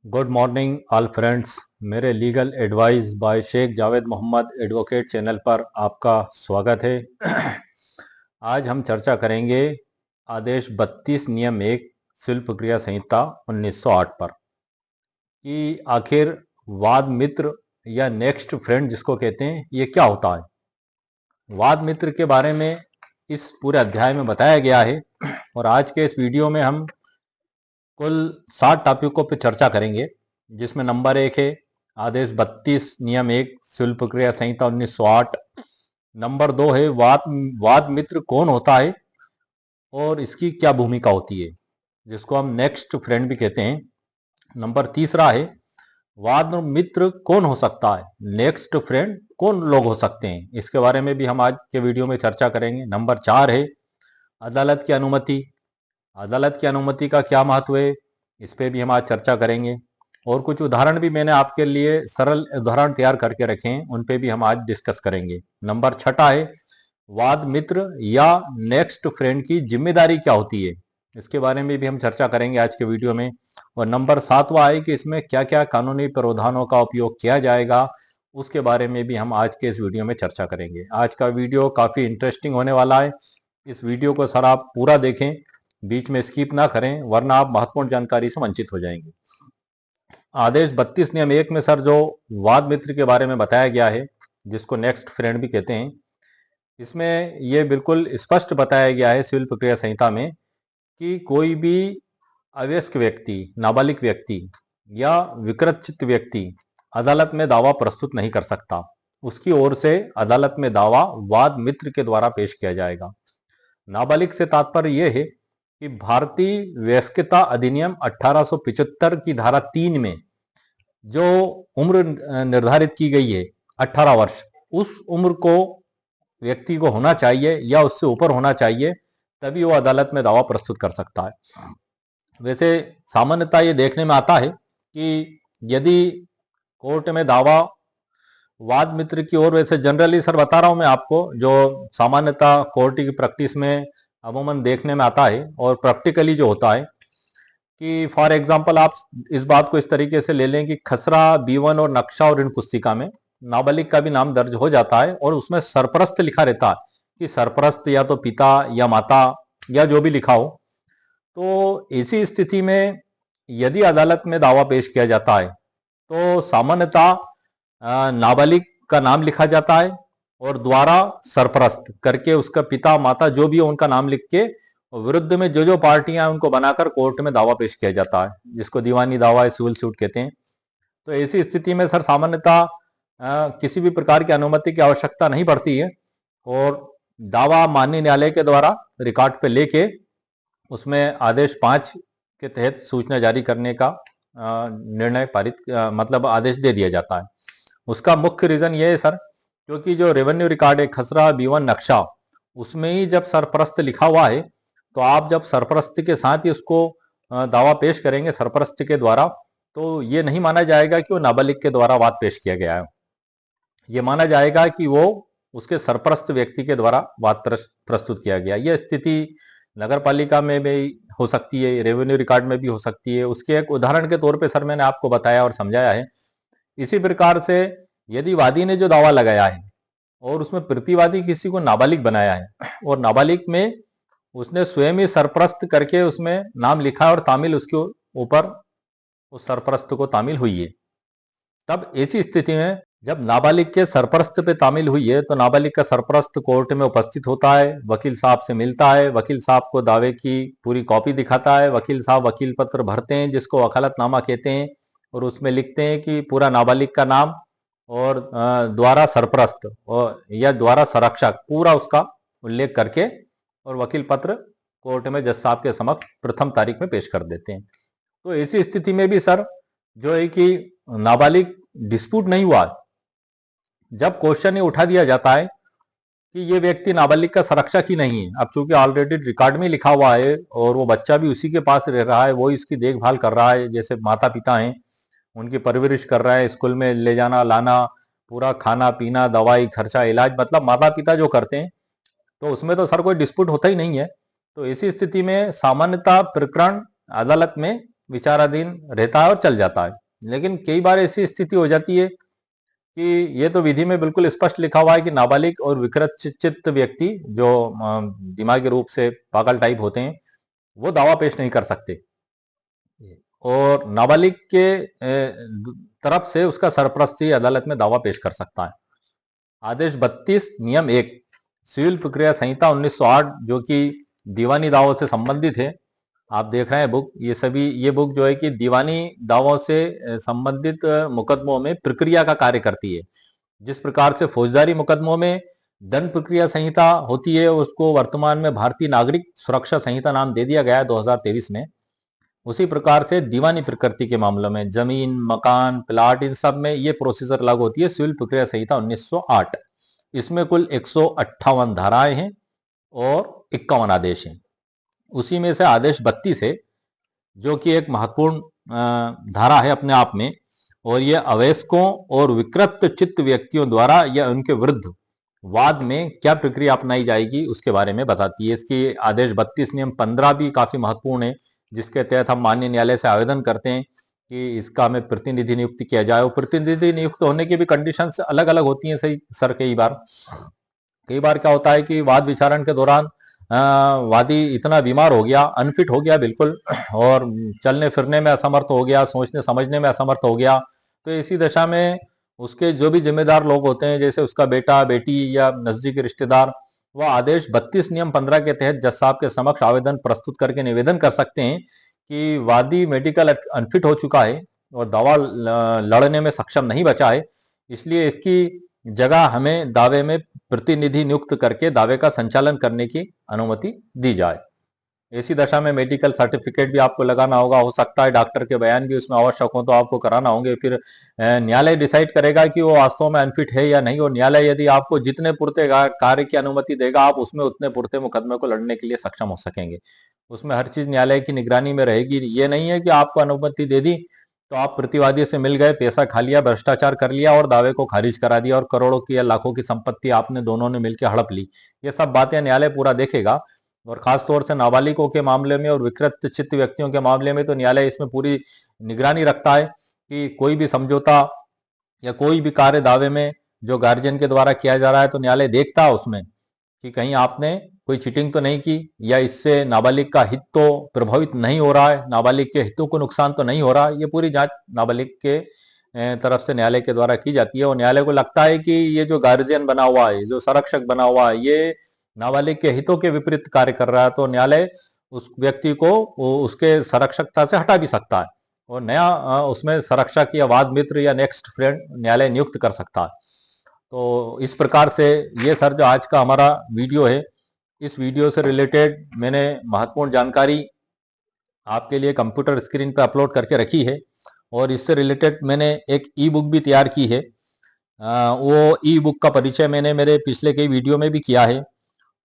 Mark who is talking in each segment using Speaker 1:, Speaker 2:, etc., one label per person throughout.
Speaker 1: Good morning all friends. मेरे legal advice by Shaikh Javed Mohammed advocate channel पर आपका स्वागत है। आज हम चर्चा करेंगे आदेश 32 नियम 1 सिविल प्रक्रिया संहिता 1908 पर कि आखिर वाद मित्र या नेक्स्ट फ्रेंड जिसको कहते हैं ये क्या होता है। वाद मित्र के बारे में इस पूरे अध्याय में बताया गया है और आज के इस वीडियो में हम कुल 7 टॉपिकों पर चर्चा करेंगे, जिसमें नंबर 1 है आदेश 32 नियम 1 सिविल प्रक्रिया संहिता 1908। नंबर 2 है वाद मित्र कौन होता है और इसकी क्या भूमिका होती है, जिसको हम नेक्स्ट फ्रेंड भी कहते हैं। नंबर 3 है वाद मित्र कौन हो सकता है, नेक्स्ट फ्रेंड कौन लोग हो सकते हैं, इसके बारे में भी हम आज के वीडियो में चर्चा करेंगे। नंबर 4 है अदालत की अनुमति। अदालत की अनुमति का क्या महत्व है, इस पे भी हम आज चर्चा करेंगे और कुछ उदाहरण भी मैंने आपके लिए सरल उदाहरण तैयार करके रखे हैं, उन पे भी हम आज डिस्कस करेंगे। नंबर 6 है वाद मित्र या नेक्स्ट फ्रेंड की जिम्मेदारी क्या होती है, इसके बारे में भी हम चर्चा करेंगे आज के वीडियो में। और नंबर 7वां है कि इसमें क्या क्या कानूनी प्रावधानों का उपयोग किया जाएगा, उसके बारे में भी हम आज के इस वीडियो में चर्चा करेंगे। आज का वीडियो काफी इंटरेस्टिंग होने वाला है। इस वीडियो को सर आप पूरा देखें, बीच में स्किप ना करें, वरना आप महत्वपूर्ण जानकारी से वंचित हो जाएंगे। आदेश 32 नियम 1 में सर जो वाद मित्र के बारे में बताया गया है, जिसको नेक्स्ट फ्रेंड भी कहते हैं, इसमें यह बिल्कुल स्पष्ट बताया गया है सिविल प्रक्रिया संहिता में कि कोई भी अवयस्क व्यक्ति, नाबालिग व्यक्ति या विकृत व्यक्ति अदालत में दावा प्रस्तुत नहीं कर सकता। उसकी ओर से अदालत में दावा वाद मित्र के द्वारा पेश किया जाएगा। नाबालिग से तात्पर्य यह है कि भारतीय वयस्कता अधिनियम 1875 की धारा 3 में जो उम्र निर्धारित की गई है 18 वर्ष, उस उम्र को व्यक्ति को होना चाहिए या उससे ऊपर होना चाहिए, तभी वो अदालत में दावा प्रस्तुत कर सकता है। वैसे सामान्यतः ये देखने में आता है कि यदि कोर्ट में दावा वाद मित्र की ओर, वैसे जनरली सर बता रहा हूं मैं आपको, जो सामान्यतः कोर्ट की प्रैक्टिस में अमूमन देखने में आता है और प्रैक्टिकली जो होता है कि फॉर एग्जांपल आप इस बात को इस तरीके से ले लें कि खसरा, B1 और नक्शा और ऋण पुस्तिका में नाबालिग का भी नाम दर्ज हो जाता है और उसमें सरपरस्त लिखा रहता है कि सरपरस्त या तो पिता या माता या जो भी लिखा हो। तो ऐसी स्थिति में यदि अदालत में दावा पेश किया जाता है तो सामान्यतः नाबालिग का नाम लिखा जाता है और द्वारा सरपरस्त करके उसका पिता माता जो भी है उनका नाम लिख के विरुद्ध में जो जो पार्टियां हैं उनको बनाकर कोर्ट में दावा पेश किया जाता है, जिसको दीवानी दावा या सिविल सूट कहते हैं। तो ऐसी स्थिति में सर सामान्यतः किसी भी प्रकार की अनुमति की आवश्यकता नहीं पड़ती है और दावा माननीय न्यायालय के द्वारा रिकॉर्ड पे लेके उसमें आदेश 5 के तहत सूचना जारी करने का निर्णय पारित मतलब आदेश दे दिया जाता है। उसका मुख्य रीजन ये है सर, क्योंकि जो रेवेन्यू रिकॉर्ड है खसरा, B1 नक्शा, उसमें ही जब सरपरस्त लिखा हुआ है तो आप जब सरपरस्त के साथ ही उसको दावा पेश करेंगे सरपरस्त के द्वारा, तो ये नहीं माना जाएगा कि वो नाबालिग के द्वारा वाद पेश किया गया है। ये माना जाएगा कि वो उसके सरपरस्त व्यक्ति के द्वारा वाद प्रस्तुत किया गया। यह स्थिति नगर पालिका में भी हो सकती है, रेवेन्यू रिकॉर्ड में भी हो सकती है। उसके एक उदाहरण के तौर पे सर मैंने आपको बताया और समझाया है। इसी प्रकार से यदि वादी ने जो दावा लगाया है और उसमें प्रतिवादी किसी को नाबालिग बनाया है और नाबालिग में उसने स्वयं ही सरपरस्त करके उसमें नाम लिखा और तामील उसके ऊपर उस सरपरस्त को तामील हुई है, तब ऐसी स्थिति में जब नाबालिग के सरपरस्त पे तामील हुई है तो नाबालिग का सरपरस्त कोर्ट में उपस्थित होता है, वकील साहब से मिलता है, वकील साहब को दावे की पूरी कॉपी दिखाता है, वकील साहब वकील पत्र भरते हैं जिसको वकालतनामा कहते हैं और उसमें लिखते हैं कि पूरा नाबालिग का नाम और द्वारा सरपरस्त और या द्वारा संरक्षक पूरा उसका उल्लेख करके और वकील पत्र कोर्ट में जज साहब के समक्ष प्रथम तारीख में पेश कर देते हैं। तो ऐसी स्थिति में भी सर जो है कि नाबालिग डिस्प्यूट नहीं हुआ, जब क्वेश्चन ये उठा दिया जाता है कि ये व्यक्ति नाबालिग का संरक्षक ही नहीं है, अब चूंकि ऑलरेडी रिकॉर्ड में लिखा हुआ है और वो बच्चा भी उसी के पास रह रहा है, वो इसकी देखभाल कर रहा है, जैसे माता पिता हैं उनकी परवरिश कर रहा है, स्कूल में ले जाना लाना, पूरा खाना पीना, दवाई खर्चा, इलाज, मतलब माता पिता जो करते हैं, तो उसमें तो सर कोई डिस्प्यूट होता ही नहीं है। तो ऐसी स्थिति में सामान्यतः प्रकरण अदालत में विचाराधीन रहता है और चल जाता है। लेकिन कई बार ऐसी स्थिति हो जाती है कि ये तो विधि में बिल्कुल स्पष्ट लिखा हुआ है कि नाबालिग और विकृत चित्त व्यक्ति जो दिमागी रूप से पागल टाइप होते हैं वो दावा पेश नहीं कर सकते, और नाबालिग के तरफ से उसका सरपरस्त ही अदालत में दावा पेश कर सकता है। आदेश 32 नियम 1 सिविल प्रक्रिया संहिता 1908 जो कि दीवानी दावों से संबंधित है। आप देख रहे हैं बुक, ये बुक जो है कि दीवानी दावों से संबंधित मुकदमों में प्रक्रिया का कार्य करती है। जिस प्रकार से फौजदारी मुकदमों में दंड प्रक्रिया संहिता होती है, उसको वर्तमान में भारतीय नागरिक सुरक्षा संहिता नाम दे दिया गया है 2023 में। उसी प्रकार से दीवानी प्रकृति के मामलों में जमीन, मकान, प्लाट, इन सब में ये प्रोसीजर लागू होती है सिविल प्रक्रिया संहिता 1908। इसमें कुल 158 धाराएं हैं और 51 आदेश हैं। उसी में से आदेश 32 है जो कि एक महत्वपूर्ण धारा है अपने आप में, और ये अवयस्कों और विकृत चित्त व्यक्तियों द्वारा या उनके विरुद्ध वाद में क्या प्रक्रिया अपनाई जाएगी उसके बारे में बताती है। इसकी आदेश 32 नियम 15 भी काफी महत्वपूर्ण है, जिसके तहत हम माननीय न्यायालय से आवेदन करते हैं कि इसका हमें प्रतिनिधि नियुक्त किया जाए। और प्रतिनिधि नियुक्त होने की भी कंडीशंस अलग अलग होती हैं सही सर। कई बार क्या होता है कि वाद विचारण के दौरान वादी इतना बीमार हो गया, अनफिट हो गया बिल्कुल, और चलने फिरने में असमर्थ हो गया, सोचने समझने में असमर्थ हो गया। तो इसी दशा में उसके जो भी जिम्मेदार लोग होते हैं, जैसे उसका बेटा, बेटी या नजदीकी रिश्तेदार, वह आदेश 32 नियम 15 के तहत जज साहब के समक्ष आवेदन प्रस्तुत करके निवेदन कर सकते हैं कि वादी मेडिकल अनफिट हो चुका है और दावा लड़ने में सक्षम नहीं बचा है, इसलिए इसकी जगह हमें दावे में प्रतिनिधि नियुक्त करके दावे का संचालन करने की अनुमति दी जाए। ऐसी दशा में मेडिकल सर्टिफिकेट भी आपको लगाना होगा, हो सकता है डॉक्टर के बयान भी उसमें आवश्यक हो तो आपको कराना होंगे। फिर न्यायालय डिसाइड करेगा कि वो वास्तव में अनफिट है या नहीं, और न्यायालय यदि आपको जितने पुरते कार्य की अनुमति देगा आप उसमें उतने पुरते मुकदमे को लड़ने के लिए सक्षम हो सकेंगे। उसमें हर चीज न्यायालय की निगरानी में रहेगी। ये नहीं है कि आपको अनुमति दे दी तो आप प्रतिवादी से मिल गए, पैसा खा लिया, भ्रष्टाचार कर लिया और दावे को खारिज करा दिया और करोड़ों की या लाखों की संपत्ति आपने दोनों ने मिलकर हड़प ली। ये सब बातें न्यायालय पूरा देखेगा। और खासतौर से नाबालिगों के मामले में और विकृत चित्त व्यक्तियों के मामले में तो न्यायालय इसमें पूरी निगरानी रखता है कि कोई भी समझौता या कोई भी कार्य दावे में जो गार्जियन के द्वारा किया जा रहा है तो न्यायालय देखता है उसमें कि कहीं आपने कोई चीटिंग तो नहीं की, या इससे नाबालिग का हित तो प्रभावित नहीं हो रहा है, नाबालिग के हितों को नुकसान तो नहीं हो रहा। ये पूरी जांच नाबालिग के तरफ से न्यायालय के द्वारा की जाती है। और न्यायालय को लगता है कि ये जो गार्जियन बना हुआ है, जो संरक्षक बना हुआ है, ये नाबालिग के हितों के विपरीत कार्य कर रहा है, तो न्यायालय उस व्यक्ति को उसके संरक्षकता से हटा भी सकता है और नया उसमें संरक्षक या वाद मित्र या नेक्स्ट फ्रेंड न्यायालय नियुक्त कर सकता है। तो इस प्रकार से ये सर जो आज का हमारा वीडियो है, इस वीडियो से रिलेटेड मैंने महत्वपूर्ण जानकारी आपके लिए कंप्यूटर स्क्रीन पर अपलोड करके रखी है, और इससे रिलेटेड मैंने एक ई बुक भी तैयार की है। वो ई बुक का परिचय मैंने मेरे पिछले कई वीडियो में भी किया है।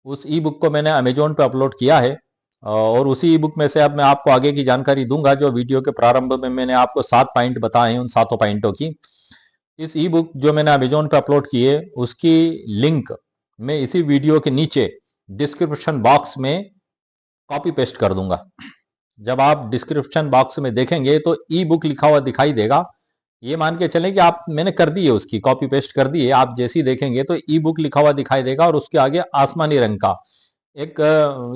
Speaker 1: उस ई बुक को मैंने अमेजोन पे अपलोड किया है, और उसी ई बुक में से अब मैं आपको आगे की जानकारी दूंगा। जो वीडियो के प्रारंभ में मैंने आपको 7 पॉइंट बताए हैं, उन 7 पॉइंटों की इस ई बुक जो मैंने अमेजोन पे अपलोड की है उसकी लिंक मैं इसी वीडियो के नीचे डिस्क्रिप्शन बॉक्स में कॉपी पेस्ट कर दूंगा। जब आप डिस्क्रिप्शन बॉक्स में देखेंगे तो ई बुक लिखा हुआ दिखाई देगा। ये मान के चलें कि आप मैंने कर दी है, उसकी कॉपी पेस्ट कर दी है। आप जैसी देखेंगे तो ई बुक लिखा हुआ दिखाई देगा और उसके आगे आसमानी रंग का एक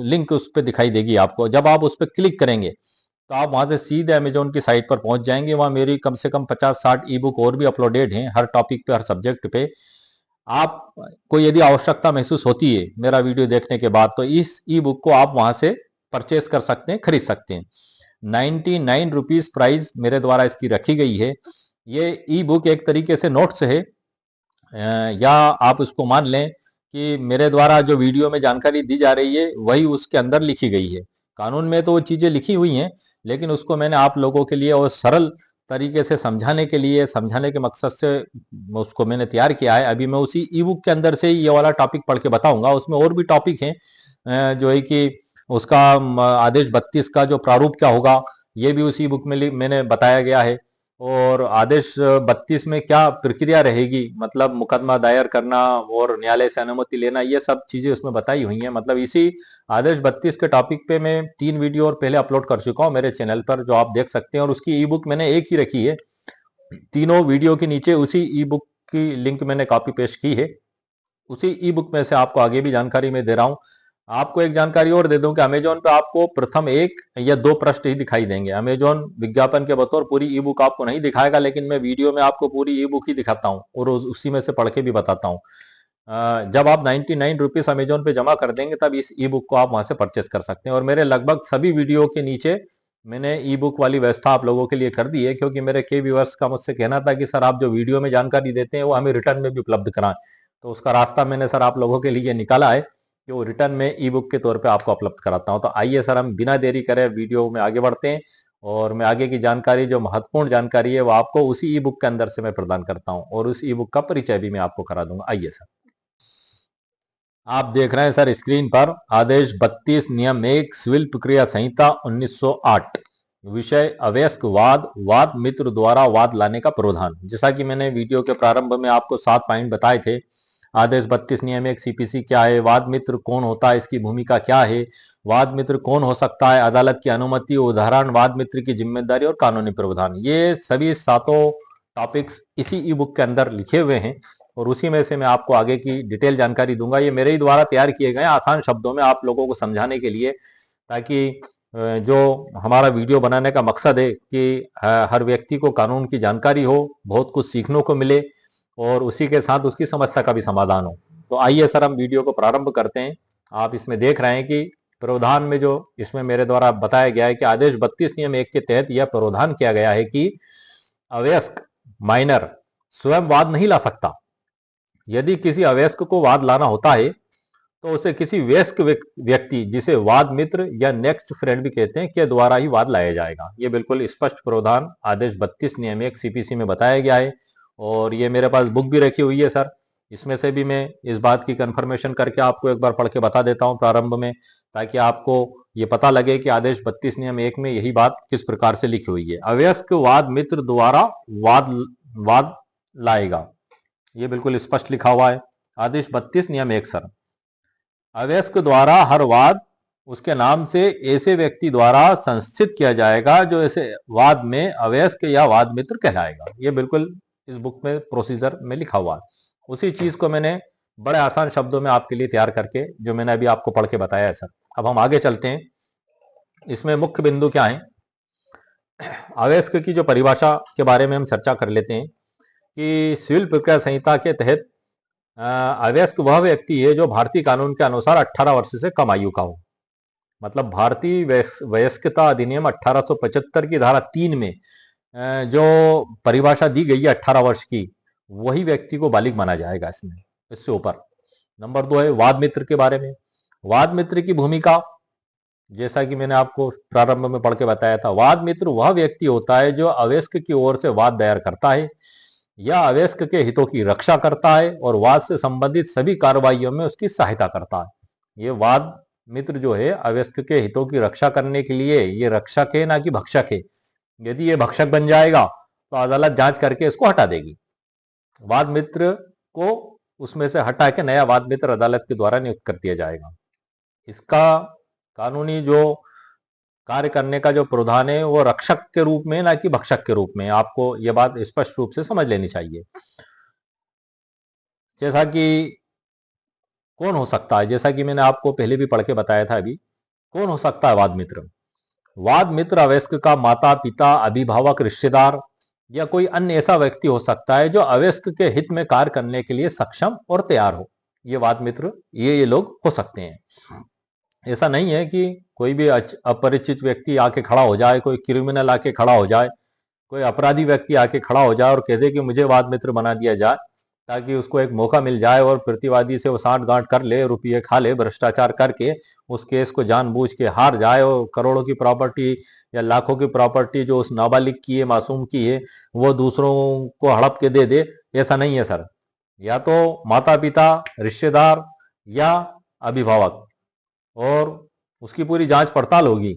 Speaker 1: लिंक उस पर दिखाई देगी आपको। जब आप उस पर क्लिक करेंगे तो आप वहां से सीधे अमेजोन की साइट पर पहुंच जाएंगे। वहां मेरी कम से कम 50-60 ई बुक और भी अपलोडेड हैं, हर टॉपिक पे, हर सब्जेक्ट पे। आप को यदि आवश्यकता महसूस होती है मेरा वीडियो देखने के बाद तो इस ई बुक को आप वहां से परचेस कर सकते हैं, खरीद सकते हैं। 99 रुपीज प्राइस मेरे द्वारा इसकी रखी गई है। ये ई बुक एक तरीके से नोट्स है, या आप उसको मान लें कि मेरे द्वारा जो वीडियो में जानकारी दी जा रही है वही उसके अंदर लिखी गई है। कानून में तो वो चीजें लिखी हुई हैं, लेकिन उसको मैंने आप लोगों के लिए और सरल तरीके से समझाने के लिए, समझाने के मकसद से उसको मैंने तैयार किया है। अभी मैं उसी ई बुक के अंदर से ही ये वाला टॉपिक पढ़ के बताऊंगा। उसमें और भी टॉपिक हैं जो है कि उसका आदेश 32 का जो प्रारूप क्या होगा ये भी उसी बुक में मैंने बताया गया है। और आदेश 32 में क्या प्रक्रिया रहेगी, मतलब मुकदमा दायर करना और न्यायालय से अनुमति लेना, ये सब चीजें उसमें बताई हुई हैं। मतलब इसी आदेश 32 के टॉपिक पे मैं 3 वीडियो और पहले अपलोड कर चुका हूँ मेरे चैनल पर, जो आप देख सकते हैं। और उसकी ई बुक मैंने एक ही रखी है, तीनों वीडियो के नीचे उसी ई बुक की लिंक मैंने कॉपी पेस्ट की है। उसी ई बुक में से आपको आगे भी जानकारी मैं दे रहा हूं। आपको एक जानकारी और दे दूं कि अमेजोन पे आपको प्रथम 1 या 2 पृष्ठ ही दिखाई देंगे। अमेजोन विज्ञापन के बतौर पूरी ई बुक आपको नहीं दिखाएगा, लेकिन मैं वीडियो में आपको पूरी ई बुक ही दिखाता हूं और उसी में से पढ़ के भी बताता हूं। जब आप 99 रुपीज अमेजोन पे जमा कर देंगे तब इस ई बुक को आप वहां से परचेस कर सकते हैं। और मेरे लगभग सभी वीडियो के नीचे मैंने ई बुक वाली व्यवस्था आप लोगों के लिए कर दी है, क्योंकि मेरे कई व्यूअर्स का मुझसे कहना था कि सर आप जो वीडियो में जानकारी देते हैं वो हमें रिटर्न में भी उपलब्ध कराएं। तो उसका रास्ता मैंने सर आप लोगों के लिए निकाला है कि वो रिटर्न में ई बुक के तौर पे आपको उपलब्ध कराता हूं। तो आइए सर हम बिना देरी करे वीडियो में आगे बढ़ते हैं, और मैं आगे की जानकारी, जो महत्वपूर्ण जानकारी है, वो आपको उसी ई बुक के अंदर से मैं प्रदान करता हूं, और उस ई बुक का परिचय भी मैं आपको करा दूंगा। आइए सर, आप देख रहे हैं सर स्क्रीन पर आदेश 32 नियम 1 सिविल प्रक्रिया संहिता 1908, विषय अवयस्क वाद, वाद मित्र द्वारा वाद लाने का प्रावधान। जैसा कि मैंने वीडियो के प्रारंभ में आपको 7 पॉइंट बताए थे। आदेश 32 नियम 1 सीपीसी क्या है, वाद मित्र कौन होता है, इसकी भूमिका क्या है, वाद मित्र कौन हो सकता है, अदालत की अनुमति, उदाहरण, वाद मित्र की जिम्मेदारी और कानूनी प्रावधान, ये सभी 7 टॉपिक्स इसी ई बुक के अंदर लिखे हुए हैं। और उसी में से मैं आपको आगे की डिटेल जानकारी दूंगा। ये मेरे ही द्वारा तैयार किए गए आसान शब्दों में आप लोगों को समझाने के लिए, ताकि जो हमारा वीडियो बनाने का मकसद है कि हर व्यक्ति को कानून की जानकारी हो, बहुत कुछ सीखने को मिले, और उसी के साथ उसकी समस्या का भी समाधान हो। तो आइए सर हम वीडियो को प्रारंभ करते हैं। आप इसमें देख रहे हैं कि प्रावधान में जो इसमें मेरे द्वारा बताया गया है कि आदेश 32 नियम 1 के तहत यह प्रावधान किया गया है कि अवयस्क माइनर स्वयं वाद नहीं ला सकता। यदि किसी अवयस्क को वाद लाना होता है तो उसे किसी वयस्क व्यक्ति, जिसे वाद मित्र या नेक्स्ट फ्रेंड भी कहते हैं, के द्वारा ही वाद लाया जाएगा। ये बिल्कुल स्पष्ट प्रावधान आदेश 32 नियम 1 सीपीसी में बताया गया है। और ये मेरे पास बुक भी रखी हुई है सर, इसमें से भी मैं इस बात की कंफर्मेशन करके आपको एक बार पढ़ के बता देता हूं प्रारंभ में, ताकि आपको ये पता लगे कि आदेश 32 नियम 1 में यही बात किस प्रकार से लिखी हुई है। अवयस्क वाद मित्र द्वारा वाद वाद लाएगा, ये बिल्कुल स्पष्ट लिखा हुआ है आदेश 32 नियम 1 सर। अवयस्क द्वारा हर वाद उसके नाम से ऐसे व्यक्ति द्वारा संस्थित किया जाएगा जो ऐसे वाद में अवयस्क या वाद मित्र कहलाएगा। ये बिल्कुल इस बुक में प्रोसीजर में लिखा हुआ है। उसी चीज को मैंने बड़े आसान शब्दों में आपके लिए तैयार करके, जो मैंने अभी आपको पढ़ के बताया है सर। अब हम आगे चलते हैं। इसमें मुख्य बिंदु क्या है, अवयस्क की जो परिभाषा के बारे में हम चर्चा कर लेते हैं कि सिविल प्रक्रिया संहिता के तहत अवयस्क वह व्यक्ति है जो भारतीय कानून के अनुसार 18 वर्ष से कम आयु का हो। मतलब भारतीय वयस्कता अधिनियम 1875 की धारा 3 में जो परिभाषा दी गई है 18 वर्ष की, वही व्यक्ति को बालिग माना जाएगा इसमें, इससे ऊपर। नंबर 2 है वाद मित्र के बारे में। वाद मित्र की भूमिका, जैसा कि मैंने आपको प्रारंभ में पढ़ के बताया था, वाद मित्र वह व्यक्ति होता है जो अवयस्क की ओर से वाद दायर करता है या अवयस्क के हितों की रक्षा करता है और वाद से संबंधित सभी कार्रवाइयों में उसकी सहायता करता है। ये वाद मित्र जो है अवयस्क के हितों की रक्षा करने के लिए ये रक्षक है, ना कि भक्षक है। यदि ये भक्षक बन जाएगा तो अदालत जांच करके इसको हटा देगी। वाद मित्र को उसमें से हटा के नया वाद मित्र अदालत के द्वारा नियुक्त कर दिया जाएगा। इसका कानूनी जो कार्य करने का जो प्रावधान है वो रक्षक के रूप में, ना कि भक्षक के रूप में। आपको यह बात स्पष्ट रूप से समझ लेनी चाहिए। जैसा कि कौन हो सकता है, जैसा कि मैंने आपको पहले भी पढ़ के बताया था अभी, कौन हो सकता है वाद मित्र। वाद मित्र अवयस्क का माता पिता, अभिभावक, रिश्तेदार या कोई अन्य ऐसा व्यक्ति हो सकता है जो अवयस्क के हित में कार्य करने के लिए सक्षम और तैयार हो। ये वाद मित्र ये लोग हो सकते हैं। ऐसा नहीं है कि कोई भी अपरिचित व्यक्ति आके खड़ा हो जाए, कोई क्रिमिनल आके खड़ा हो जाए, कोई अपराधी व्यक्ति आके खड़ा हो जाए और कह दे कि मुझे वाद मित्र बना दिया जाए, ताकि उसको एक मौका मिल जाए और प्रतिवादी से वो साठ गांठ कर ले, रुपये खा ले, भ्रष्टाचार करके उस केस को जानबूझ के हार जाए और करोड़ों की प्रॉपर्टी या लाखों की प्रॉपर्टी जो उस नाबालिग की है, मासूम की है, वो दूसरों को हड़प के दे दे। ऐसा नहीं है सर। या तो माता पिता, रिश्तेदार या अभिभावक, और उसकी पूरी जांच पड़ताल होगी।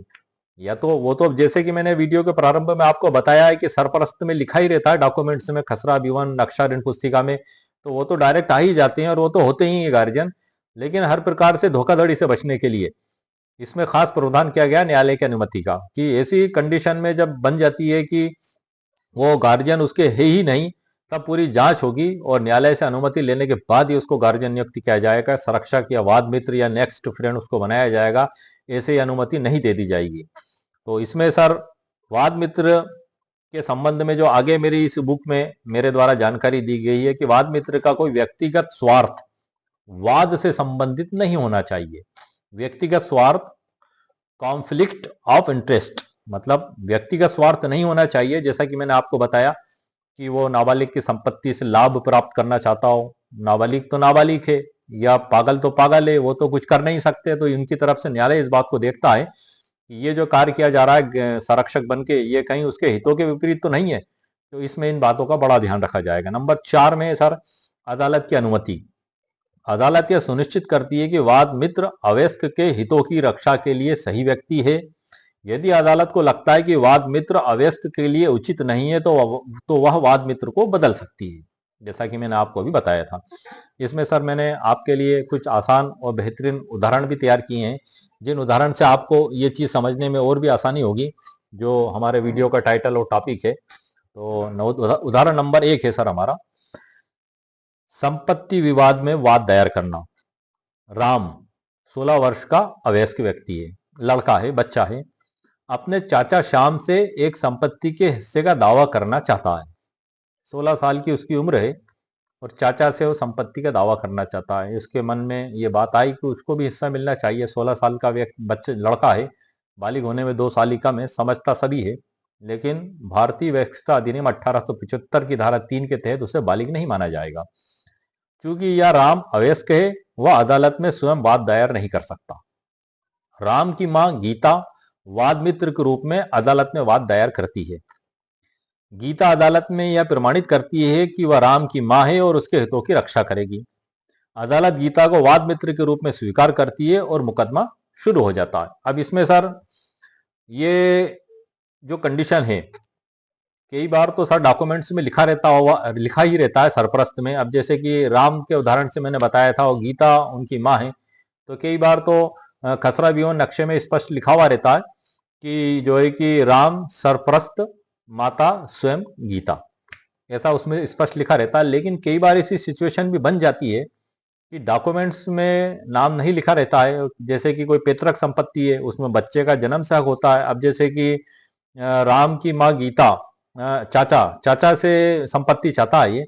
Speaker 1: या तो वो तो जैसे कि मैंने वीडियो के प्रारंभ में आपको बताया है कि सरपरस्त में लिखा ही रहता है डॉक्यूमेंट्स में, खसरा विवरण नक्शा ऋण पुस्तिका में, तो वो तो डायरेक्ट आ ही जाते हैं और वो तो होते ही है गार्जियन। लेकिन हर प्रकार से धोखाधड़ी से बचने के लिए इसमें खास प्रावधान किया गया न्यायालय की अनुमति का, कि ऐसी कंडीशन में जब बन जाती है कि वो गार्जियन उसके है ही नहीं, तब पूरी जांच होगी और न्यायालय से अनुमति लेने के बाद ही उसको गार्जियन नियुक्त किया जाएगा। संरक्षक या वाद मित्र या नेक्स्ट फ्रेंड उसको बनाया जाएगा, ऐसे ही अनुमति नहीं दे दी जाएगी। तो इसमें सर वाद मित्र के संबंध में जो आगे मेरी इस बुक में मेरे द्वारा जानकारी दी गई है कि वाद मित्र का कोई व्यक्तिगत स्वार्थ वाद से संबंधित नहीं होना चाहिए। व्यक्तिगत स्वार्थ, कॉन्फ्लिक्ट ऑफ इंटरेस्ट, मतलब व्यक्तिगत स्वार्थ नहीं होना चाहिए। जैसा कि मैंने आपको बताया कि वो नाबालिग की संपत्ति से लाभ प्राप्त करना चाहता हो। नाबालिग तो नाबालिग है, या पागल तो पागल है, वो तो कुछ कर नहीं सकते। तो इनकी तरफ से न्यायालय इस बात को देखता है कि ये जो कार्य किया जा रहा है संरक्षक बन के, ये कहीं उसके हितों के विपरीत तो नहीं है। तो इसमें इन बातों का बड़ा ध्यान रखा जाएगा। नंबर 4 में सर अदालत की अनुमति। अदालत यह सुनिश्चित करती है कि वाद मित्र अवयस्क के हितों की रक्षा के लिए सही व्यक्ति है। यदि अदालत को लगता है कि वाद मित्र अवयस्क के लिए उचित नहीं है तो वह वाद मित्र को बदल सकती है, जैसा कि मैंने आपको अभी बताया था। इसमें सर मैंने आपके लिए कुछ आसान और बेहतरीन उदाहरण भी तैयार किए हैं, जिन उदाहरण से आपको ये चीज समझने में और भी आसानी होगी, जो हमारे वीडियो का टाइटल और टॉपिक है। तो उदाहरण नंबर 1 है सर हमारा, संपत्ति विवाद में वाद दायर करना। राम 16 वर्ष का अवयस्क व्यक्ति है, लड़का है, बच्चा है, अपने चाचा श्याम से एक संपत्ति के हिस्से का दावा करना चाहता है। 16 साल की उसकी उम्र है और चाचा से वो संपत्ति का दावा करना चाहता है। उसके मन में ये बात आई कि उसको भी हिस्सा मिलना चाहिए। 16 साल का व्यक्ति, बच्चे, लड़का है, बालिग होने में 2 साल ही कम है, समझता सभी है, लेकिन भारतीय वयस्कता अधिनियम 1875 की धारा 3 के तहत उसे बालिग नहीं माना जाएगा। क्योंकि यह राम अवयस्क है, वह अदालत में स्वयं वाद दायर नहीं कर सकता। राम की मां गीता वाद मित्र के रूप में अदालत में वाद दायर करती है। गीता अदालत में यह प्रमाणित करती है कि वह राम की मां है और उसके हितों की रक्षा करेगी। अदालत गीता को वाद मित्र के रूप में स्वीकार करती है और मुकदमा शुरू हो जाता है। अब इसमें सर ये जो कंडीशन है, कई बार तो सर डॉक्यूमेंट्स में लिखा ही रहता है सरप्रस्त में। अब जैसे कि राम के उदाहरण से मैंने बताया था और गीता उनकी माँ है, तो कई बार तो खसरा विवरण नक्शे में स्पष्ट लिखा हुआ रहता है कि जो है कि राम सरप्रस्त, माता स्वयं गीता, ऐसा उसमें स्पष्ट लिखा रहता है। लेकिन कई बार ऐसी सिचुएशन भी बन जाती है कि डॉक्यूमेंट्स में नाम नहीं लिखा रहता है। जैसे कि कोई पैतृक संपत्ति है, उसमें बच्चे का जन्म से हक होता है। अब जैसे कि राम की माँ गीता चाचा चाचा से संपत्ति चाहता है ये।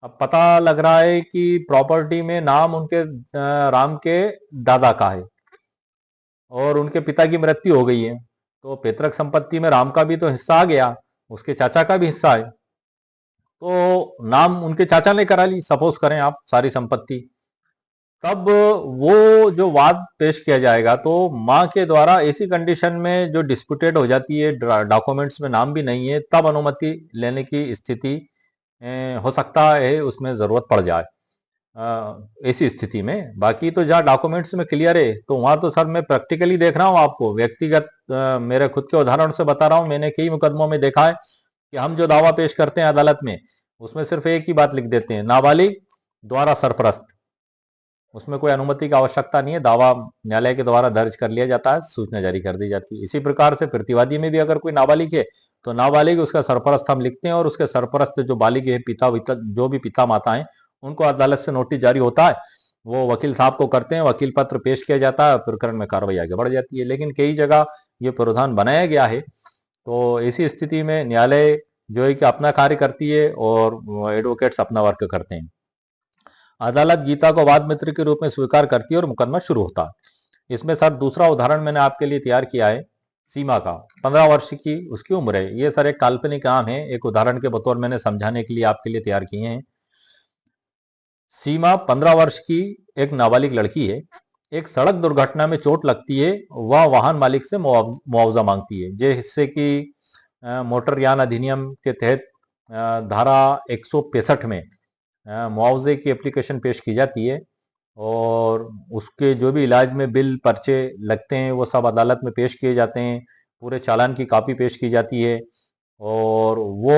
Speaker 1: अब पता लग रहा है कि प्रॉपर्टी में नाम उनके राम के दादा का है और उनके पिता की मृत्यु हो गई है, तो पैतृक संपत्ति में राम का भी तो हिस्सा आ गया, उसके चाचा का भी हिस्सा है। तो नाम उनके चाचा ने करा ली, सपोज करें आप, सारी संपत्ति। तब वो जो वाद पेश किया जाएगा तो माँ के द्वारा ऐसी कंडीशन में जो डिस्प्यूटेड हो जाती है, डॉक्यूमेंट्स में नाम भी नहीं है, तब अनुमति लेने की स्थिति हो सकता है उसमें जरूरत पड़ जाए ऐसी स्थिति में। बाकी तो जहाँ डॉक्यूमेंट्स में क्लियर है, तो वहां तो सर मैं प्रैक्टिकली देख रहा हूँ, आपको व्यक्तिगत मेरे खुद के उदाहरण से बता रहा हूँ। मैंने कई मुकदमों में देखा है कि हम जो दावा पेश करते हैं अदालत में, उसमें सिर्फ एक ही बात लिख देते हैं, नाबालिग द्वारा सरपरस्त। उसमें कोई अनुमति की आवश्यकता नहीं है, दावा न्यायालय के द्वारा दर्ज कर लिया जाता है, सूचना जारी कर दी जाती है। इसी प्रकार से प्रतिवादी में भी अगर कोई नाबालिग है तो नाबालिग उसका सरपरस्त हम लिखते हैं और उसके सरपरस्त जो बालिग है, जो भी पिता माता है, उनको अदालत से नोटिस जारी होता है, वो वकील साहब को करते हैं, वकील पत्र पेश किया जाता है, प्रकरण में कार्रवाई आगे बढ़ जाती है। लेकिन कई जगह ये प्रावधान बनाया गया है, तो ऐसी स्थिति में न्यायालय जो है कि अपना कार्य करती है और एडवोकेट्स अपना वर्क करते हैं। अदालत गीता को वाद मित्र के रूप में स्वीकार करती है और मुकदमा शुरू होता है। इसमें सर दूसरा उदाहरण मैंने आपके लिए तैयार किया है, सीमा का। 15 वर्ष की उसकी उम्र है। ये सर एक काल्पनिक नाम है, एक उदाहरण के बतौर मैंने समझाने के लिए आपके लिए तैयार किए हैं। सीमा 15 वर्ष की एक नाबालिग लड़की है। एक सड़क दुर्घटना में चोट लगती है, वह वाहन मालिक से मुआवजा मांगती है। जिससे कि मोटर यान अधिनियम के तहत धारा 165 में मुआवजे की एप्लीकेशन पेश की जाती है और उसके जो भी इलाज में बिल पर्चे लगते हैं वो सब अदालत में पेश किए जाते हैं। पूरे चालान की कॉपी पेश की जाती है और वो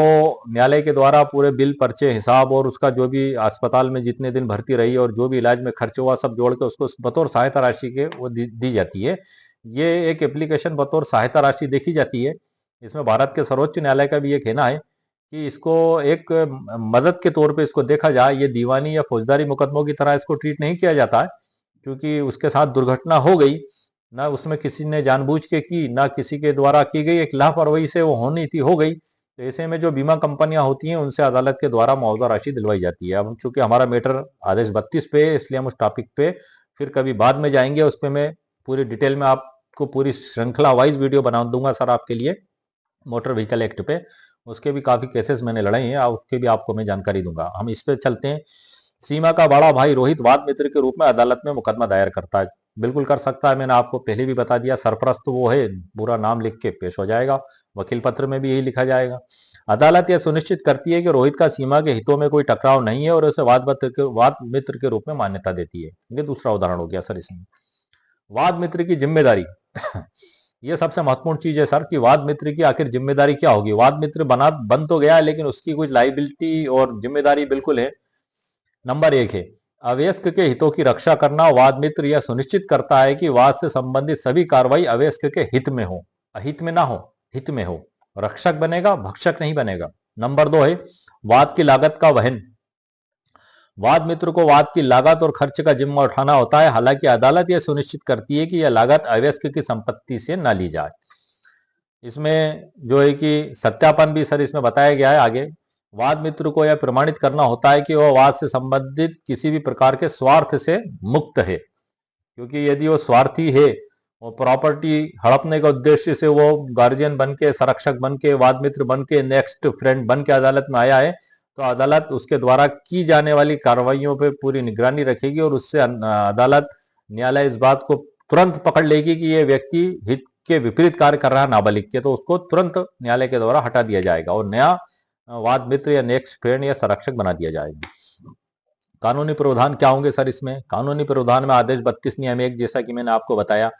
Speaker 1: न्यायालय के द्वारा पूरे बिल पर्चे हिसाब और उसका जो भी अस्पताल में जितने दिन भर्ती रही और जो भी इलाज में खर्च हुआ सब जोड़ के उसको बतौर सहायता राशि के वो दी जाती है। ये एक एप्लीकेशन बतौर सहायता राशि देखी जाती है। इसमें भारत के सर्वोच्च न्यायालय का भी ये कहना है कि इसको एक मदद के तौर पे इसको देखा जाए। ये दीवानी या फौजदारी मुकदमों की तरह इसको ट्रीट नहीं किया जाता है, क्योंकि उसके साथ दुर्घटना हो गई, ना उसमें किसी ने जानबूझ के की, ना किसी के द्वारा की गई, एक लापरवाही से वो होनी थी हो गई। तो ऐसे में जो बीमा कंपनियां होती हैं उनसे अदालत के द्वारा मुआवजा राशि दिलवाई जाती है। अब चूंकि हमारा मैटर आदेश 32 पे है, इसलिए हम उस टॉपिक पे फिर कभी बाद में जाएंगे। उस पर मैं पूरी डिटेल में आपको पूरी श्रृंखला वाइज वीडियो बना दूंगा सर आपके लिए, मोटर व्हीकल एक्ट पे। उसके भी काफी केसेस मैंने लड़े हैं और उसके भी आपको मैं जानकारी दूंगा। हम इस पे चलते हैं। सीमा का बड़ा भाई रोहित वाद मित्र के रूप में अदालत में मुकदमा दायर करता है। बिल्कुल कर सकता है, मैंने आपको पहले भी बता दिया। सरपरस्त वो है, पूरा नाम लिख के पेश हो जाएगा। वकील पत्र में भी यही लिखा जाएगा। अदालत यह सुनिश्चित करती है कि रोहित का सीमा के हितों में कोई टकराव नहीं है और उसे वाद मित्र के रूप में मान्यता देती है। ये दूसरा उदाहरण हो गया सर इसमें। वाद मित्र की जिम्मेदारी ये सबसे महत्वपूर्ण चीज है सर कि वाद मित्र की आखिर जिम्मेदारी क्या होगी। वाद मित्र बन तो गया है, लेकिन उसकी कुछ लाइबिलिटी और जिम्मेदारी बिल्कुल है। नंबर 1 है अवयस्क के हितों की रक्षा करना। वाद मित्र यह सुनिश्चित करता है कि वाद से संबंधित सभी कार्रवाई अवयस्क के हित में हो, अहित में ना हो, हित में हो। रक्षक बनेगा, भक्षक नहीं बनेगा। नंबर 2 है वाद की लागत का वहन। वाद मित्र को वाद की लागत और खर्च का जिम्मा उठाना होता है। हालांकि अदालत यह सुनिश्चित करती है कि यह लागत अवयस्क की संपत्ति से न ली जाए। इसमें जो है कि सत्यापन भी सर इसमें बताया गया है आगे। वाद मित्र को यह प्रमाणित करना होता है कि वह वाद से संबंधित किसी भी प्रकार के स्वार्थ से मुक्त है, क्योंकि यदि वो स्वार्थी है और प्रॉपर्टी हड़पने के उद्देश्य से वो गार्जियन बन के, संरक्षक बन के, वाद मित्र बन के, नेक्स्ट फ्रेंड बन के अदालत में आया है, तो अदालत उसके द्वारा की जाने वाली कार्रवाइयों पर पूरी निगरानी रखेगी और उससे अदालत, न्यायालय इस बात को तुरंत पकड़ लेगी कि ये व्यक्ति हित के विपरीत कार्य कर रहा है नाबालिग के, तो उसको तुरंत न्यायालय के द्वारा हटा दिया जाएगा और नया वाद मित्र या नेक्स्ट फ्रेंड या संरक्षक बना दिया जाएगा। कानूनी प्रावधान क्या होंगे सर इसमें? कानूनी प्रावधान में आदेश 32 नियम 1, जैसा कि मैंने आपको बताया,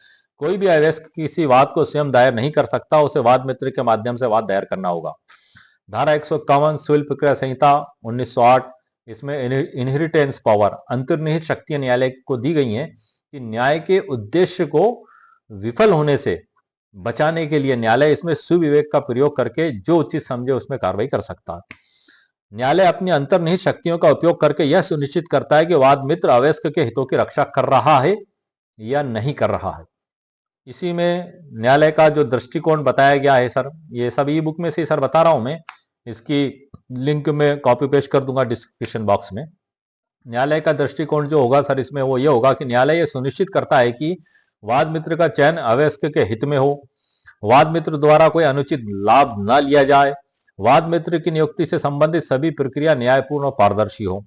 Speaker 1: कोई भी अवयस्क किसी वाद को स्वयं दायर नहीं कर सकता, उसे वाद मित्र के माध्यम से वाद दायर करना होगा। धारा 151 सिविल प्रक्रिया संहिता 1908, इसमें इनहेरिटेंस पावर, अंतर्निहित शक्तियां न्यायालय को दी गई हैं कि न्याय के उद्देश्य को विफल होने से बचाने के लिए न्यायालय इसमें सुविवेक का प्रयोग करके जो उचित समझे उसमें कार्रवाई कर सकता है। न्यायालय अपनी अंतर्निहित शक्तियों का उपयोग करके यह सुनिश्चित करता है कि वाद मित्र अवयस्क के हितों की रक्षा कर रहा है या नहीं कर रहा है। इसी में न्यायालय का जो दृष्टिकोण बताया गया है सर, ये सब ई बुक में से सर बता रहा हूं मैं, इसकी लिंक में कॉपी पेस्ट कर दूंगा डिस्क्रिप्शन बॉक्स में। न्यायालय का दृष्टिकोण जो होगा सर इसमें वो ये होगा कि न्यायालय ये सुनिश्चित करता है कि वाद मित्र का चयन अवयस्क के हित में हो, वाद मित्र द्वारा कोई अनुचित लाभ न लिया जाए, वाद मित्र की नियुक्ति से संबंधित सभी प्रक्रिया न्यायपूर्ण और पारदर्शी हो।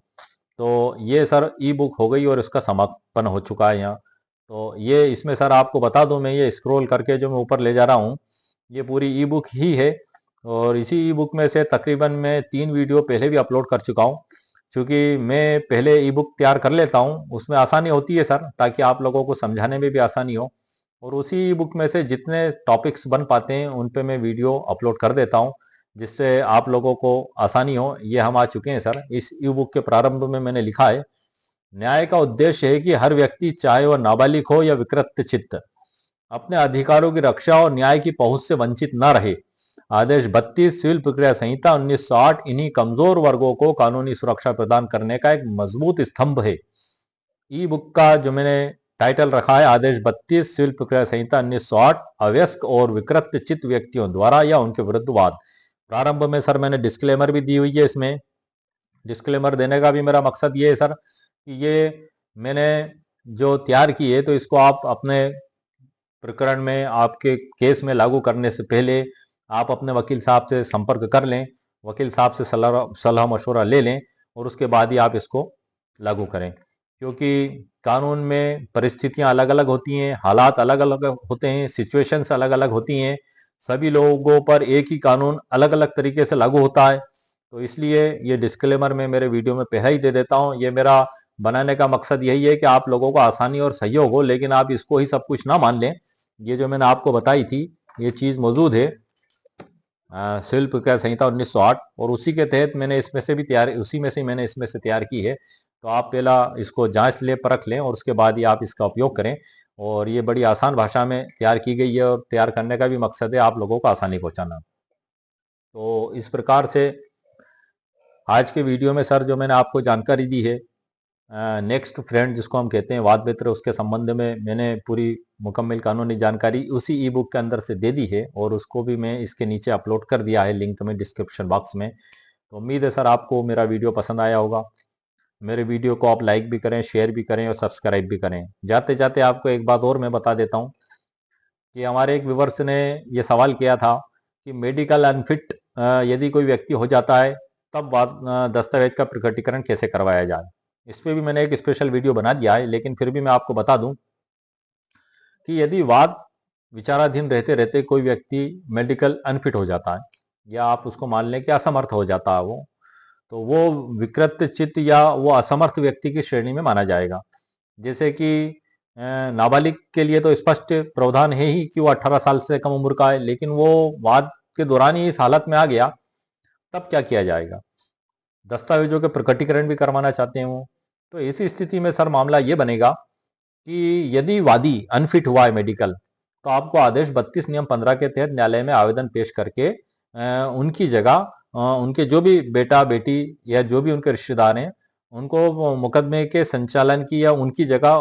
Speaker 1: तो ये सर ई बुक हो गई और इसका समापन हो चुका है यहाँ। तो ये इसमें सर आपको बता दूं, मैं ये स्क्रॉल करके जो मैं ऊपर ले जा रहा हूँ ये पूरी ई बुक ही है और इसी ई बुक में से तकरीबन मैं 3 वीडियो पहले भी अपलोड कर चुका हूँ। क्योंकि मैं पहले ई बुक तैयार कर लेता हूँ, उसमें आसानी होती है सर, ताकि आप लोगों को समझाने में भी आसानी हो। और उसी ई बुक में से जितने टॉपिक्स बन पाते हैं उन पे मैं वीडियो अपलोड कर देता हूँ, जिससे आप लोगों को आसानी हो। ये हम आ चुके हैं सर। इस ई बुक के प्रारंभ में मैंने लिखा है, न्याय का उद्देश्य है कि हर व्यक्ति, चाहे वह नाबालिग हो या विकृत चित्त, अपने अधिकारों की रक्षा और न्याय की पहुंच से वंचित न रहे। आदेश 32 सिविल प्रक्रिया संहिता 1908 इन्हीं कमजोर वर्गों को कानूनी सुरक्षा प्रदान करने का एक मजबूत स्तंभ है। ई बुक का जो मैंने टाइटल रखा है, आदेश 32 सिविल प्रक्रिया संहिता 1908 अवयस्क और विकृत चित्त व्यक्तियों द्वारा या उनके विरुद्ध वाद। प्रारंभ में सर मैंने डिस्क्लेमर भी दी हुई है। इसमें डिस्क्लेमर देने का भी मेरा मकसद ये है सर कि ये मैंने जो तैयार की है तो इसको आप अपने प्रकरण में, आपके केस में लागू करने से पहले आप अपने वकील साहब से संपर्क कर लें, वकील साहब से सलाह मशवरा ले लें और उसके बाद ही आप इसको लागू करें। क्योंकि कानून में परिस्थितियां अलग अलग होती हैं, हालात अलग अलग होते हैं, सिचुएशंस अलग अलग होती हैं, सभी लोगों पर एक ही कानून अलग अलग तरीके से लागू होता है। तो इसलिए ये डिस्क्लेमर मैं मेरे वीडियो में पहले ही दे देता हूँ। ये मेरा बनाने का मकसद यही है कि आप लोगों को आसानी और सहयोग हो, लेकिन आप इसको ही सब कुछ ना मान लें। ये जो मैंने आपको बताई थी ये चीज मौजूद है सिविल प्रक्रिया संहिता 1908, और उसी के तहत मैंने इसमें से भी उसी में से मैंने इसमें से तैयार की है। तो आप पहला इसको जांच ले, परख लें, और उसके बाद ही आप इसका उपयोग करें। और ये बड़ी आसान भाषा में तैयार की गई है, और तैयार करने का भी मकसद है आप लोगों को आसानी पहुंचाना। तो इस प्रकार से आज के वीडियो में सर जो मैंने आपको जानकारी दी है नेक्स्ट फ्रेंड जिसको हम कहते हैं वाद मित्र, उसके संबंध में मैंने पूरी मुकम्मल कानूनी जानकारी उसी ई बुक के अंदर से दे दी है, और उसको भी मैं इसके नीचे अपलोड कर दिया है लिंक में डिस्क्रिप्शन बॉक्स में। तो उम्मीद है सर आपको मेरा वीडियो पसंद आया होगा। मेरे वीडियो को आप लाइक भी करें, शेयर भी करें और सब्सक्राइब भी करें। जाते जाते आपको एक बात और मैं बता देता हूँ कि हमारे एक व्यूवर्स ने ये सवाल किया था कि मेडिकल अनफिट यदि कोई व्यक्ति हो जाता है तब दस्तावेज का प्रकटीकरण कैसे करवाया जाए। इस पर भी मैंने एक स्पेशल वीडियो बना दिया है, लेकिन फिर भी मैं आपको बता दूं कि यदि वाद विचाराधीन रहते रहते कोई व्यक्ति मेडिकल अनफिट हो जाता है, या आप उसको मान लें कि असमर्थ हो जाता है वो, तो वो विकृत चित्त या वो असमर्थ व्यक्ति की श्रेणी में माना जाएगा। जैसे कि नाबालिग के लिए तो स्पष्ट प्रावधान है ही कि वो 18 साल से कम उम्र का है, लेकिन वो वाद के दौरान ही इस हालत में आ गया, तब क्या किया जाएगा। दस्तावेजों के प्रकटीकरण भी करवाना चाहते हैं वो, तो ऐसी स्थिति में सर मामला ये बनेगा कि यदि वादी अनफिट हुआ है मेडिकल, तो आपको आदेश 32 नियम 15 के तहत न्यायालय में आवेदन पेश करके उनकी जगह उनके जो भी बेटा बेटी या जो भी उनके रिश्तेदार हैं उनको मुकदमे के संचालन की या उनकी जगह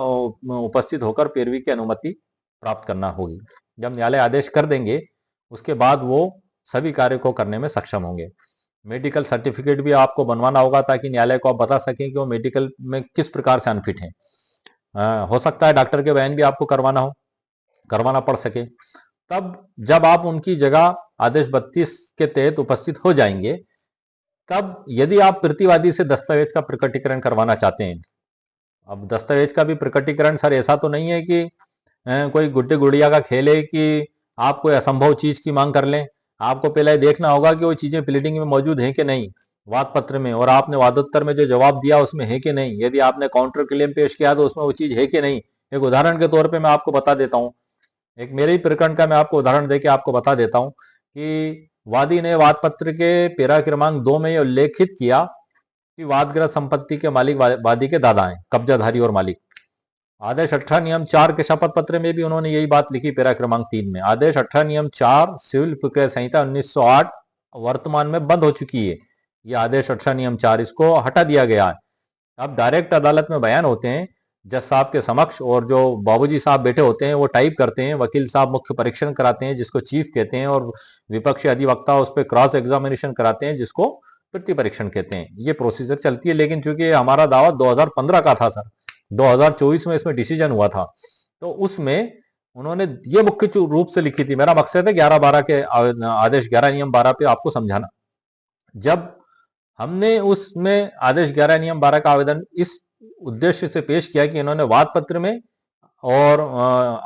Speaker 1: उपस्थित होकर पैरवी की अनुमति प्राप्त करना होगी। जब न्यायालय आदेश कर देंगे उसके बाद वो सभी कार्य को करने में सक्षम होंगे। मेडिकल सर्टिफिकेट भी आपको बनवाना होगा ताकि न्यायालय को आप बता सकें कि वो मेडिकल में किस प्रकार से अनफिट है। हो सकता है डॉक्टर के बयान भी आपको करवाना पड़ सके। तब जब आप उनकी जगह आदेश 32 के तहत उपस्थित हो जाएंगे, तब यदि आप प्रतिवादी से दस्तावेज का प्रकटीकरण करवाना चाहते हैं, अब दस्तावेज का भी प्रकटीकरण सर ऐसा तो नहीं है कि कोई गुड्डे गुड़िया का खेल है कि आप कोई असंभव चीज की मांग कर लें। आपको पहले ये देखना होगा कि वो चीजें प्लीडिंग में मौजूद हैं कि नहीं, वाद पत्र में, और आपने वादोत्तर में जो जवाब दिया उसमें है कि नहीं। यदि आपने काउंटर क्लेम पेश किया तो उसमें वो चीज है कि नहीं। एक उदाहरण के तौर पे मैं आपको बता देता हूँ, एक मेरे ही प्रकरण का मैं आपको उदाहरण देके आपको बता देता हूँ कि वादी ने वाद पत्र के पैरा क्रमांक 2 में यह उल्लेखित किया कि वादग्रस्त संपत्ति के मालिक वादी के दादा हैं, कब्जाधारी और मालिक। आदेश 18 नियम 4 के शपथ पत्र में भी उन्होंने यही बात लिखी पैरा क्रमांक 3 में। आदेश 18 नियम 4 सिविल प्रक्रिया संहिता 1908 वर्तमान में बंद हो चुकी है। ये आदेश 18 नियम 4 इसको हटा दिया गया है। अब डायरेक्ट अदालत में बयान होते हैं जज साहब के समक्ष, और जो बाबूजी साहब बैठे होते हैं वो टाइप करते हैं, वकील साहब मुख्य परीक्षण कराते हैं जिसको चीफ कहते हैं, और विपक्षी अधिवक्ता उस पर क्रॉस एग्जामिनेशन कराते हैं जिसको प्रति परीक्षण कहते हैं। ये प्रोसीजर चलती है। लेकिन चूंकि हमारा दावा 2015 का था सर, 2024 में इसमें डिसीजन हुआ था, तो उसमें उन्होंने ये मुख्य रूप से लिखी थी। मेरा मकसद है 11/12 के आदेश 11 नियम 12 पे आपको समझाना। जब हमने उसमें आदेश 11 नियम 12 का आवेदन इस उद्देश्य से पेश किया कि इन्होंने वाद पत्र में और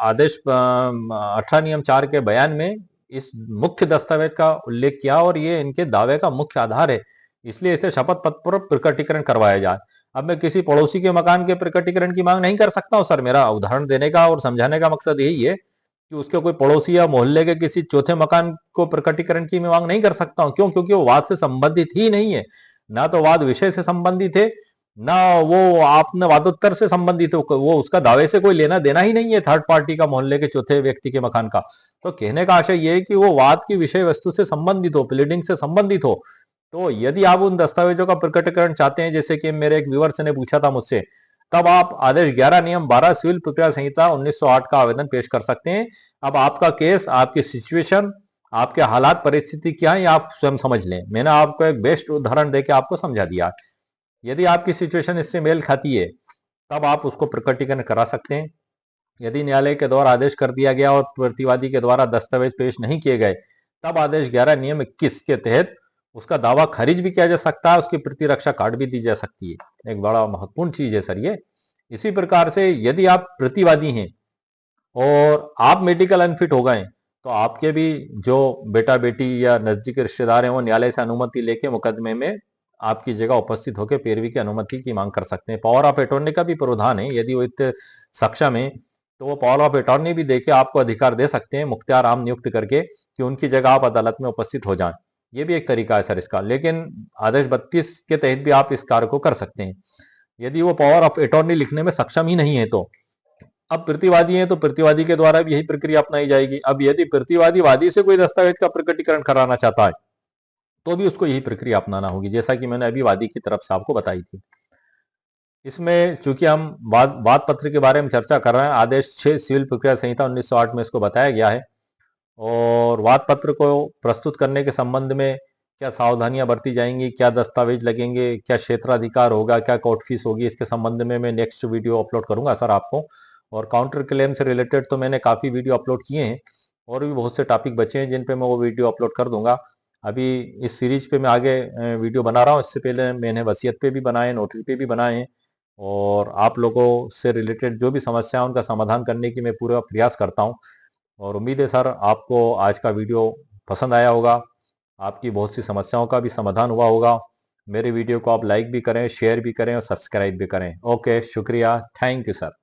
Speaker 1: आदेश 18 नियम 4 के बयान में इस मुख्य दस्तावेज का उल्लेख किया और ये इनके दावे का मुख्य आधार है, इसलिए इसे शपथ पत्र पर प्रकटीकरण करवाया जाए। अब मैं किसी पड़ोसी के मकान के प्रकटीकरण की मांग नहीं कर सकता हूं सर। मेरा उदाहरण देने का और समझाने का मकसद यही है कि उसके कोई पड़ोसी या मोहल्ले के किसी चौथे मकान को प्रकटीकरण की मैं मांग नहीं कर सकता हूं। क्यों? क्योंकि वो वाद से संबंधित ही नहीं है। ना तो वाद विषय से संबंधित है, ना वो आपने वादोत्तर से संबंधित हो। वो उसका दावे से कोई लेना देना ही नहीं है थर्ड पार्टी का, मोहल्ले के चौथे व्यक्ति के मकान का। तो कहने का आशय ये है कि वो वाद की विषय वस्तु से संबंधित हो, प्लीडिंग से संबंधित हो। तो यदि आप उन दस्तावेजों का प्रकटीकरण चाहते हैं, जैसे कि मेरे एक व्यूअर्स ने पूछा था मुझसे, तब आप आदेश 11 नियम 12 सिविल प्रक्रिया संहिता 1908 का आवेदन पेश कर सकते हैं। अब आपका केस, आपकी सिचुएशन, आपके हालात परिस्थिति क्या है, आप स्वयं समझ लें। मैंने आपको एक बेस्ट उदाहरण देकर आपको समझा दिया। यदि आपकी सिचुएशन इससे मेल खाती है तब आप उसको प्रकटीकरण करा सकते हैं। यदि न्यायालय के द्वारा आदेश कर दिया गया और प्रतिवादी के द्वारा दस्तावेज पेश नहीं किए गए, तब आदेश 11 नियम 21 के तहत उसका दावा खारिज भी किया जा सकता है, उसकी प्रतिरक्षा कार्ड भी दी जा सकती है। एक बड़ा महत्वपूर्ण चीज है सर ये। इसी प्रकार से यदि आप प्रतिवादी हैं और आप मेडिकल अनफिट हो गए, तो आपके भी जो बेटा बेटी या नजदीकी रिश्तेदार हैं वो न्यायालय से अनुमति लेके मुकदमे में आपकी जगह उपस्थित होकर पैरवी की अनुमति की मांग कर सकते हैं। पावर ऑफ अटॉर्नी का भी प्रावधान है। यदि वो इतने सक्षम है तो वो पावर ऑफ अटॉर्नी भी देके आपको अधिकार दे सकते हैं मुख्तियार आम नियुक्त करके कि उनकी जगह आप अदालत में उपस्थित हो जाएं। ये भी एक तरीका है सर इसका, लेकिन आदेश 32 के तहत भी आप इस कार्य को कर सकते हैं। यदि वो पावर ऑफ अटॉर्नी लिखने में सक्षम ही नहीं है तो अब प्रतिवादी है तो प्रतिवादी के द्वारा भी यही प्रक्रिया अपनाई जाएगी। अब यदि प्रतिवादी वादी से कोई दस्तावेज का प्रकटीकरण कराना चाहता है तो भी उसको यही प्रक्रिया अपनाना होगी, जैसा कि मैंने अभी वादी की तरफ से आपको बताई थी। इसमें चूंकि हम वाद पत्र के बारे में चर्चा कर रहे हैं, आदेश 6 सिविल प्रक्रिया संहिता 1908 में इसको बताया गया है। और वाद पत्र को प्रस्तुत करने के संबंध में क्या सावधानियां बरती जाएंगी, क्या दस्तावेज लगेंगे, क्या क्षेत्राधिकार होगा, क्या कोर्ट फीस होगी, इसके संबंध में मैं नेक्स्ट वीडियो अपलोड करूंगा सर आपको। और काउंटर क्लेम से रिलेटेड तो मैंने काफ़ी वीडियो अपलोड किए हैं और भी बहुत से टॉपिक बचे हैं जिन पे मैं वो वीडियो अपलोड कर दूंगा। अभी इस सीरीज पे मैं आगे वीडियो बना रहा हूँ। इससे पहले मैंने वसीयत पे भी बनाए, नोटरी पे भी बनाए हैं, और आप लोगों से रिलेटेड जो भी समस्या है उनका समाधान करने की मैं पूरा प्रयास करता हूँ। और उम्मीद है सर आपको आज का वीडियो पसंद आया होगा, आपकी बहुत सी समस्याओं का भी समाधान हुआ होगा। मेरे वीडियो को आप लाइक भी करें, शेयर भी करें और सब्सक्राइब भी करें। ओके, शुक्रिया, थैंक यू सर।